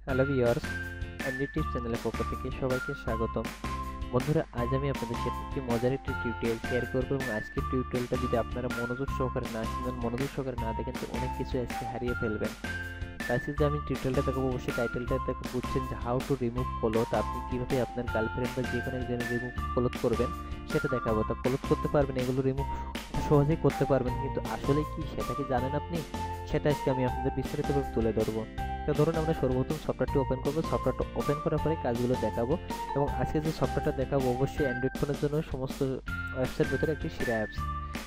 Hello viewers, ND চ্যানেলের পক্ষ থেকে সবাইকে স্বাগতম। বন্ধুরা, আজ আমি আপনাদের সাথে একটি মজার একটি টিউটোরিয়াল শেয়ার করব এবং আজকের টিউটোরিয়ালটা যদি আপনারা মনোযোগ সহকারে না শুনেন, মনোযোগ সহকারে না দেখেন তো অনেক কিছু আজকে হারিয়ে ফেলবেন। আজকে যে আমি টিউটোরিয়ালটা দেখাবো অবশ্যই টাইটেলটা দেখে বুঝছেন যে হাউ টু রিমুভ ক্লোথ। আপনি কিভাবে আপনার গার্লফ্রেন্ড বা যে কোনো একজনের রিমুভ ক্লোথ করবেন সেটা দেখাবো। তা ক্লোথ করতে পারবেন, এগুলো রিমুভ সহজেই করতে পারবেন, কিন্তু আসলে কি সেটা কি জানেন আপনি? সেটা আজকে আমি আপনাদের বিস্তারিতভাবে তুলে ধরবো। তো ধরুন আমরা সর্বপ্রথম সফটওয়্যারটি ওপেন করবো। সফটওয়্যারটা ওপেন করার পরে কাজগুলো দেখাবো এবং আজকে যে সফটওয়্যারটা দেখাবো অবশ্যই অ্যান্ড্রয়েড ফোনের জন্য সমস্ত অ্যাপসের ভিতরে একটি সেরা অ্যাপস।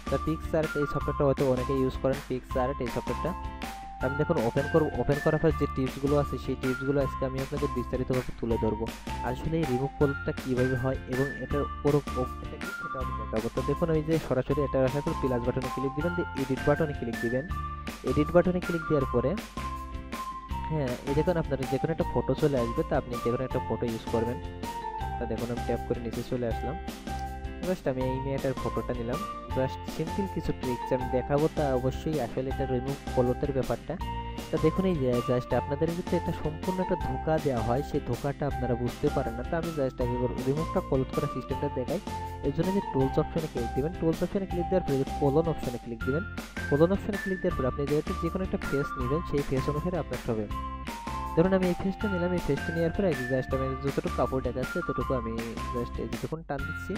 তা পিক্সআর্ট এই সফটওয়্যারটা হয়তো অনেকে ইউজ করেন। পিক্সআর্ট এই সফটওয়্যারটা আমি দেখুন ওপেন করব। ওপেন করার পর যে টিপসগুলো আছে সেই টিপসগুলো আজকে আমি আপনাদের বিস্তারিতভাবে তুলে ধরবো। আসলে এই রিমুভ ক্লোথটা কীভাবে হয় এবং এটার পুরো প্রক্রিয়াটা কি সেটা আমি দেখাবো। তো দেখুন এই যে সরাসরি এটা রাখা করে প্লাস বাটনে ক্লিক দিবেন, দিয়ে এডিট বাটনে ক্লিক দিবেন। এডিট বাটনে ক্লিক দেওয়ার পরে হ্যাঁ, এই দেখুন আপনার যে কোনো একটা ফটো চলে আসবে। তা আপনি যে কোনো একটা ফটো ইউজ করবেন। তা দেখুন আমি ট্যাপ করে নিচে চলে আসলাম। জাস্ট আমি এই মেয়েটার ফটোটা নিলাম। জাস্ট সিম্পল কিছু ট্রিক্স আমি দেখাবো, তা অবশ্যই আসলে এটা রিমুভ ক্লোথের ব্যাপারটা। তা দেখুন এই যে জাস্ট আপনাদের কিন্তু এটা সম্পূর্ণ একটা ধোঁকা দেওয়া হয়, সেই ধোঁকাটা আপনারা বুঝতে পারেন না। তা আমি জাস্ট আগে রিমুভটা ক্লোথ করার সিস্টেমটা দেখাই। এর জন্য যে টুলস অপশনে ক্লিক দিবেন, টুলস অপশনে ক্লিক দেওয়ার পরে কোলন অপশনে ক্লিক দিবেন। কোলন অপশনে ক্লিক দেওয়ার পরে আপনি যেহেতু যে কোনো একটা ফেস নেবেন সেই ফেস অনুসারে আপনার হবে। ধরুন আমি এই ফেসটা নিলাম। এই ফেসটা নেওয়ার পরে জাস্ট আমি যতটুকু কাপড় দেখাচ্ছে ততটুকু আমি জাস্ট এই যতক্ষণ টান দিচ্ছি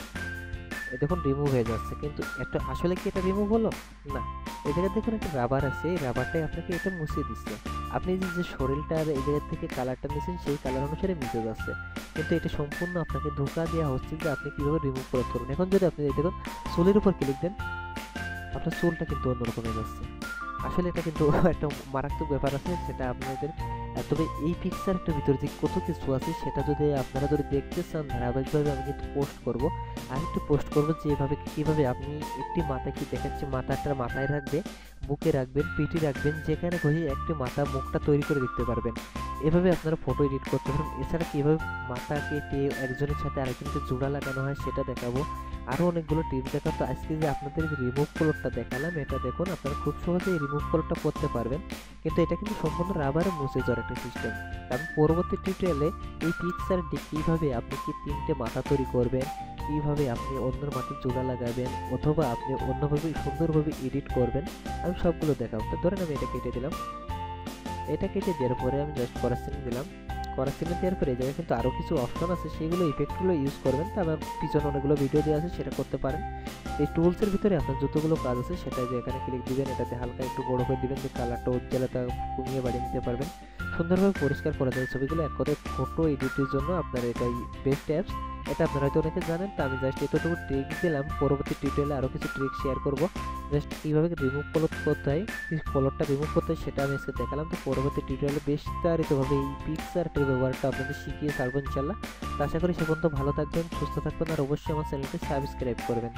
এই দেখুন রিমুভ হয়ে যাচ্ছে। কিন্তু এটা আসলে কি এটা রিমুভ হলো না। এই জায়গায় দেখুন একটা রাবার আছে, এই রাবারটাই আপনাকে এটা মুছিয়ে দিচ্ছে। আপনি যে শরীরটার এই জায়গা থেকে কালারটা নিয়েছেন সেই কালার অনুসারে মিশে যাচ্ছে, কিন্তু এটা সম্পূর্ণ আপনাকে ধোঁকা দেওয়া হচ্ছে যে আপনি কিভাবে রিমুভ করতে পারবেন। এখন যদি আপনি এই দেখুন চুলের উপর ক্লিক দেন, আপনার চুলটা কিন্তু অন্যরকম হয়ে যাচ্ছে। আসলে এটা কিন্তু একটা মারাত্মক ব্যাপার আছে, সেটা আপনাদের তবে এই পিকচারটার ভিতরে যে কত কিছু আছে সেটা যদি আপনারা যদি দেখতে চান ধারাবাহিকভাবে আমি কিন্তু পোস্ট করব। আর একটু পোস্ট করব যেভাবে কীভাবে আপনি একটি মাথা কি দেখাচ্ছি, মাথাটা মাথায় রাখবে, বুকে রাখবেন, পিঠে রাখবেন, যেখানে খুশি একটি মাথা মুখটা তৈরি করে দিতে পারবেন। এভাবে আপনারা ফটো এডিট করতে পারেন। এছাড়া কীভাবে মাথা কেটে একজনের সাথে আরেকজনকে জোড়া লাগানো হয় সেটা দেখাবো। আরও অনেকগুলো টিপস দেখাবো। তো আজকে যে আপনাদের যে রিমুভ কলরটা দেখালাম এটা দেখুন আপনারা খুব সহজেই রিমুভ কলরটা করতে পারবেন, কিন্তু এটা কিন্তু সম্পূর্ণ রাবারে মুছে যাওয়ার একটা সিস্টেম। আমি পরবর্তী টিউটোরিয়ালে এই পিকচারটি কীভাবে আপনি কি তিনটে মাথা তৈরি করবেন, কীভাবে আপনি অন্যের মাথায় জোড়া লাগাবেন, অথবা আপনি অন্যভাবে সুন্দরভাবে এডিট করবেন, আমি সবগুলো দেখাবো। তো ধরেন আমি এটা কেটে দিলাম। এটা কেটে দেওয়ার পরে আমি জাস্ট করার দিলাম। করার দেওয়ার পরে এই জায়গায় কিন্তু আরও কিছু অপশন আছে, সেগুলো ইফেক্টগুলো ইউজ করবেন। তো আমার পিছনে অনেকগুলো ভিডিও দেওয়া আছে, সেটা করতে পারেন। এই টুলসের ভিতরে আপনার যতগুলো কাজ আছে সেটা যে এখানে ক্লিক দিবেন, এটাতে হালকা একটু বড় করে দিবেন যে কালারটা উজ্জ্বলতা কমিয়ে বাড়িয়ে নিতে পারবেন। সুন্দরভাবে পরিষ্কার করা যায় ছবিগুলো। এক কথায় ফটো এডিটের জন্য আপনার এটাই বেস্ট অ্যাপস। এটা আপনারা হয়তো অনেকে জানেন। তো আমি জাস্ট এতটুকু ট্রিক দিলাম, পরবর্তী টিউটোরিয়ালে আরও কিছু ট্রিক শেয়ার করব। জাস্ট কীভাবে রিমুভ করতে হয়, কলরটা রিমুভ করতে হয় সেটা আমি আজকে দেখালাম। তো পরবর্তী টিউটোরিয়ালে বিস্তারিতভাবে এই পিকচারটির ব্যবহারটা আপনাদের শিখিয়ে ছাড়বো ইনশাল্লাহ। তো আশা করি সে পর্যন্ত ভালো থাকবেন, সুস্থ থাকবেন, আর অবশ্যই আমার চ্যানেলটি সাবস্ক্রাইব করবেন।